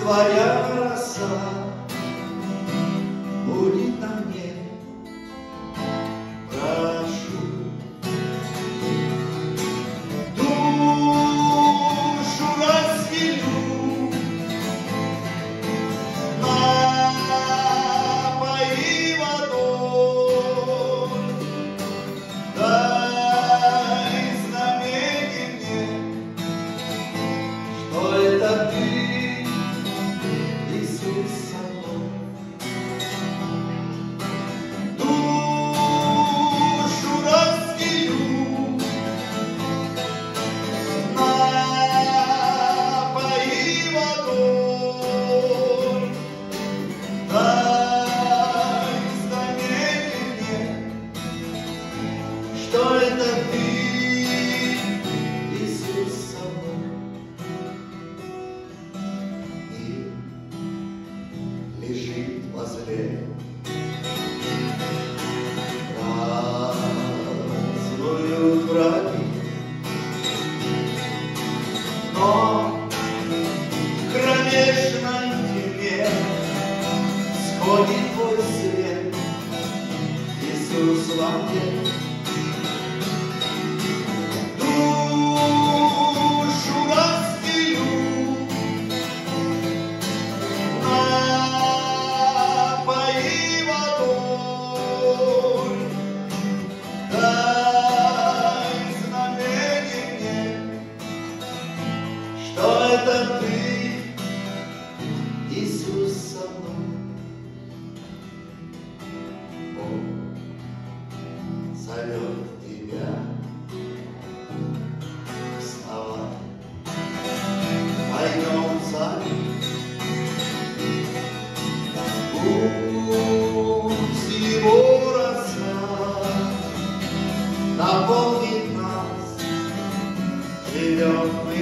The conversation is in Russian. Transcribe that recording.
твоя роса будет на мне. Прошу, душу расстелю, напои водой, дай знамение мне, что это ты, Иисус, со мной. Душу расстелю, напои водой, дай знамение мне, что это ты, Иисус, со мной. Лежит возле, празднуют враги, но в кромешной тьме сходит твой свет, Иисус, во мне. Душу расстелю, напои водой, дай знамение мне, что это ты, Иисус, со мной. Он зовет тебя, вставай, пойдем за ним. Пусть его роса наполнит нас, живем мы.